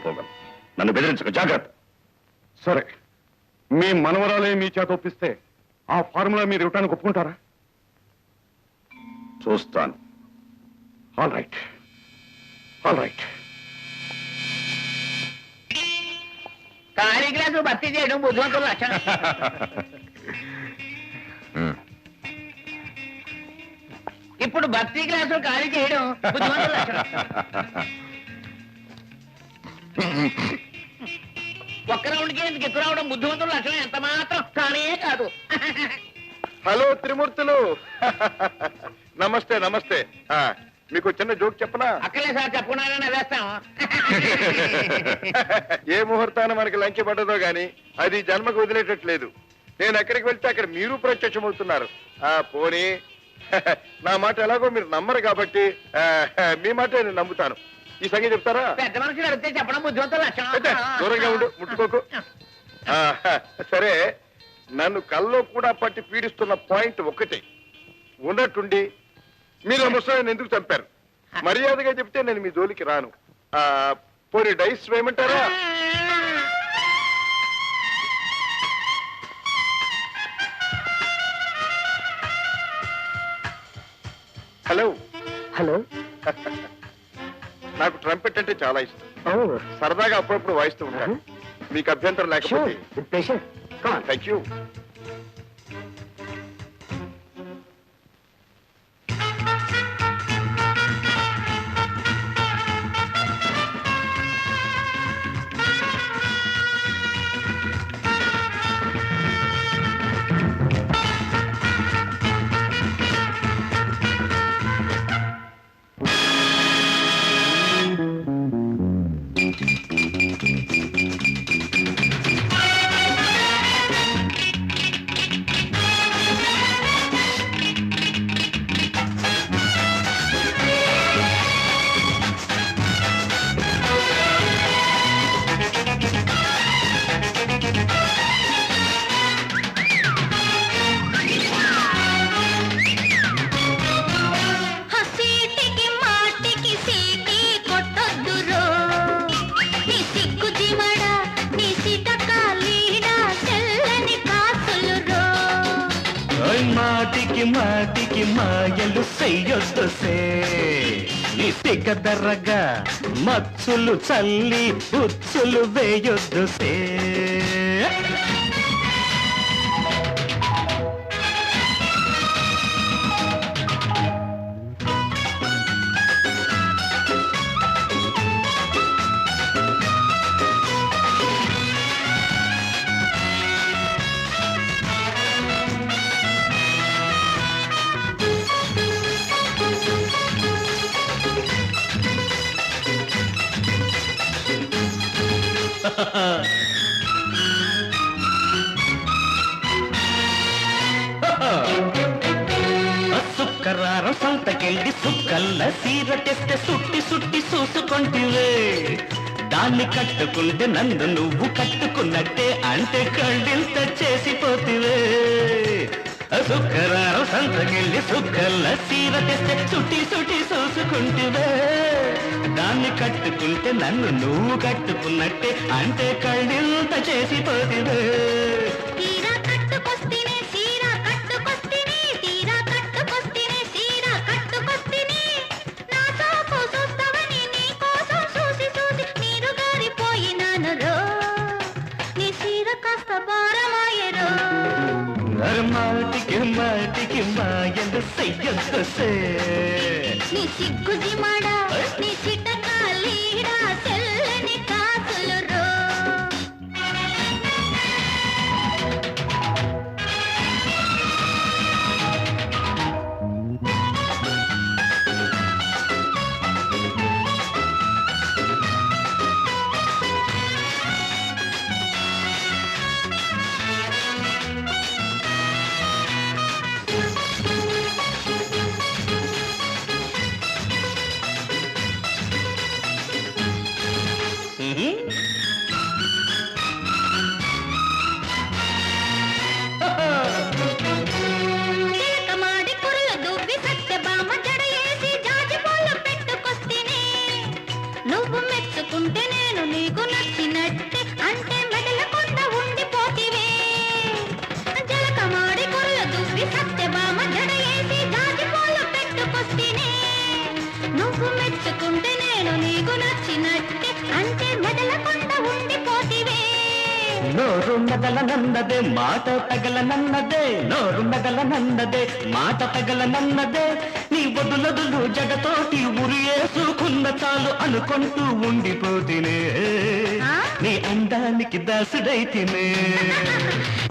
పారిపోగలను. నన్ను బెదిరించక, జాగ్రత్త. సరే, మీ మనవరాలే మీ చేత ఒప్పిస్తే ఆ ఫార్ములా మీరు ఇవ్వటానికి ఒప్పుకుంటారా? చూస్తాను. All right, all right. ఖాళీ గ్లాసు భర్తీ చేయడం బుద్ధిమంతుల లక్షణం. ఇప్పుడు భర్తీ గ్లాసు ఖాళీ చేయడం బుద్ధిమంతుల లక్షణం. ఒక్క రౌండ్కి ఎందుకు ఎక్కువ రావడం బుద్ధిమంతుల లక్షణం ఎంత మాత్రం కానే కాదు. హలో త్రిమూర్తులు, నమస్తే నమస్తే. మీకు చిన్న జోక్ చెప్పనా? అక్కలే సార్ చెప్పుకున్నారని వేస్తాం. ఏ ముహూర్తాన మనకి లంచ్ పడ్డదో గాని అది జన్మకు వదిలేటట్లేదు. నేను ఎక్కడికి వెళ్తే అక్కడ మీరు ప్రత్యక్షమవుతున్నారు. పోనీ నా మాట ఎలాగో మీరు నమ్మరు కాబట్టి మీ మాట నేను నమ్ముతాను. ఈ సంగతి చెప్తారా? పెద్ద మనుషులు అడిగితే చెప్పడం బుద్ధిమంతుల లక్షణం. దూరంగా ఉండు, ముట్టుకోకు. సరే, నన్ను కల్లో కూడా పట్టి పీడిస్తున్న పాయింట్ ఒకటే. ఉన్నట్టుండి మీరు ఆ ముసలాన్ని ఎందుకు చంపారు? మర్యాదగా చెప్తే నేను మీ జోలికి రాను. పోనీ డైస్ వేయమంటారా? Hello hello. నాకు ట్రంపెట్ అంటే చాలా ఇష్టం. సరదాగా అప్పుడప్పుడు వాయిస్తూ ఉంటాను. మీకు అభ్యంతరం లేకపోతే. Thank you. మాటికి మాటికి మాయలు చెయ్యొద్దుసే, ఇసిగదరగా మచ్చులు చల్లి ఉచ్చులు వేయొద్దుసే. సుక్కరారం సంతకెళ్ళి సుక్కల్ల సీర తెస్తే సుట్టి సుట్టి చూసుకుంటివే. దాన్ని కట్టుకుంటే నన్ను నువ్వు కట్టుకున్నట్టే అంటే కళ్ళింత చేసిపోతివే. సుక్కరారం సంతకెళ్ళి సుక్కల్ల సీర తెస్తే సుట్టి సుట్టి చూసుకుంటివే. దాన్ని కట్టుకుంటే నన్ను నువ్వు కట్టుకున్నట్టే అంటే కళ్ళింత చేసిపోతివే. మాటికి మాటికి మాయలు చెయ్యొద్దుసే, నీ సిగ్గుది మాడా నీ చిటకాలీడా తెల్లని కాసులు రో. నువ్వు మెచ్చుకుంటే నేను నీకు నోరు మెదలనన్నదే మాట తగలనన్నదే నోరు మెదలనన్నదే మాట తగలనన్నదే నీ వదులదులు జగతోటి ఉరియేసుకున్న చాలు అనుకుంటూ ఉండిపోతినే నీ అందానికి దాసుడైతినే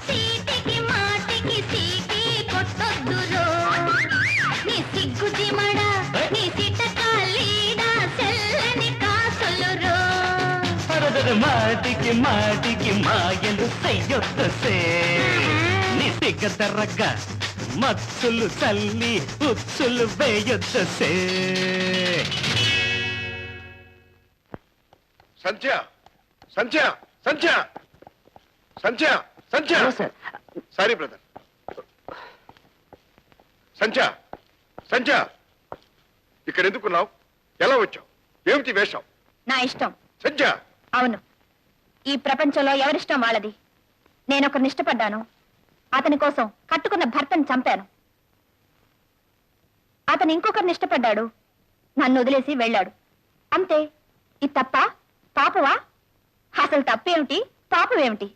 సీటికి మాటికి సీటి కొట్టొద్దురో నీ సిగ్గు జిమడా నీ సిటకాలీడా సెల్లని కాసులురో మాటికి మాటికి మాయలు సయ్యొద్దసే నీ సిగ్గదరగ మత్సులు చల్లి ఉచ్చులు వేయొద్దసే సంధ్య సంధ్య సంధ్య సంధ్య సంధ్య సారీ బ్రదర్ సంధ్య సంధ్య ఇక్కడ ఎందుకున్నావు? ఎలా వచ్చావు? ఏమిటి వేషం? నా ఇష్టం. సంధ్య అవును, ఈ ప్రపంచంలో ఎవరిష్టం వాళ్ళది. నేనొకరిని ఇష్టపడ్డాను, అతని కోసం కట్టుకున్న భర్తను చంపాను. అతను ఇంకొకరిని ఇష్టపడ్డాడు, నన్ను వదిలేసి వెళ్ళాడు. అంతే. ఇది తప్ప పాపవా? అసలు తప్పేమిటి పాపమేమిటి?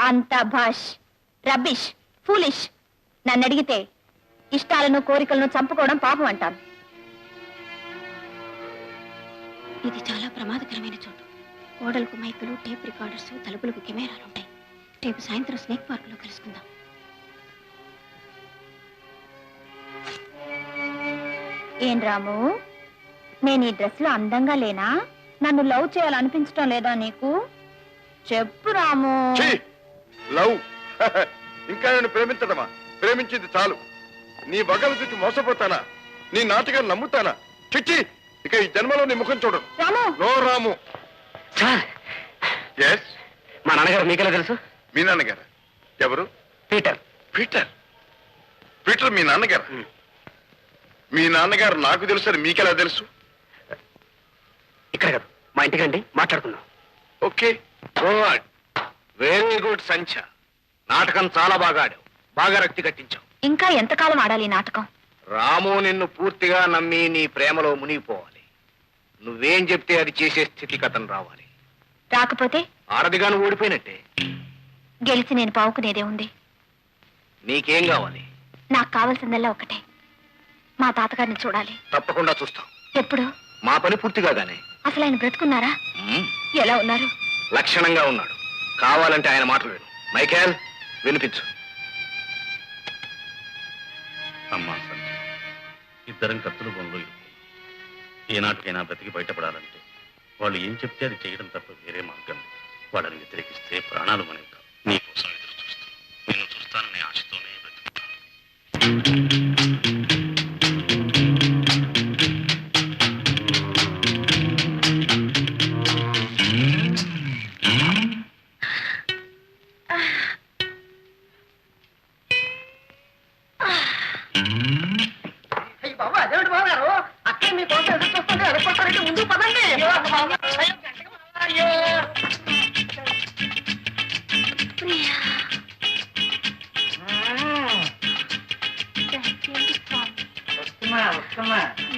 అంత భాష్ రబ్బిష్ ఫూలిష్. నన్ను అడిగితే ఇష్టాలను కోరికలను చంపుకోవడం పాపం అంటాను. ఇది చాలా ప్రమాదకరమైన చోటు. ఓడలకు మైకులు, టేప్ రికార్డర్స్, తలుపులకు కెమెరాలు ఉంటాయి. రేపు సాయంత్రం స్నేక్ పార్క్ లో కలుసుకుందాం. ఏం రాము, నేను ఈ డ్రెస్ లో అందంగా లేనా? నన్ను లవ్ చేయాలనిపించటం లేదా నీకు? చెప్పు రాము. లవ్ ఇంకా నేను ప్రేమించడమా? ప్రేమించింది చాలు. నీ వగలు చూసి మోసపోతానా? నీ నాటకాన్ని నమ్ముతానా? చిచ్చి, ఇక ఈ జన్మలో నీ ముఖం చూడను. రాము. నో రాము. ఎస్, మా నాన్నగారు మీకెలా తెలుసు? మీ నాన్నగారు ఎవరు? పీటర్. పీటర్? పీటర్ మీ నాన్నగారు? మీ నాన్నగారు నాకు తెలుసు అని మీకెలా తెలుసు? ఇక్కడ కాదు, మా ఇంటికండి, మాట్లాడుకుందాం. ఓకే, గుడ్, వెరీ గుడ్ సంధ్య. నాటకం చాలా బాగా ఆడావు, బాగా రక్తి కట్టించావు. ఇంకా ఎంతకాలం ఆడాలి ఈ నాటకం? రాము నిన్ను పూర్తిగా నమ్మి నీ ప్రేమలో మునిగిపోవాలి. నువ్వేం చెప్తే అది చేసే స్థితిగతం రావాలి. రాకపోతే ఆరదిగాను ఓడిపోయినట్టే. గెలిచి నేను పావుకునేదే ఉంది. నీకేం కావాలి? నాకు కావాల్సిందల్లా ఒకటే, మా తాతగారిని చూడాలి. తప్పకుండా చూస్తాం. ఎప్పుడు? మా పని పూర్తి కాగానే. అసలు ఆయన బ్రతుకున్నారా? ఎలా ఉన్నారు? లక్షణంగా ఉన్నాడు. కావాలంటే ఆయన మాటలు విను. మైకేల్, వినిపించు. అమ్మా సంధ్య, ఇద్దరం కత్తులు బొంగులు. ఏనాటికైనా బ్రతికి బయటపడాలంటే వాళ్ళు ఏం చెప్తే అది చేయడం తప్ప వేరే మార్గం. వాళ్ళని వ్యతిరేకిస్తే ప్రాణాలు మనవి కావు. నీకోసం ఎదురు చూస్తూ నేను చూస్తాననే ఆశతోనే బ్రతుకుతాను.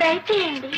దయచేయండి.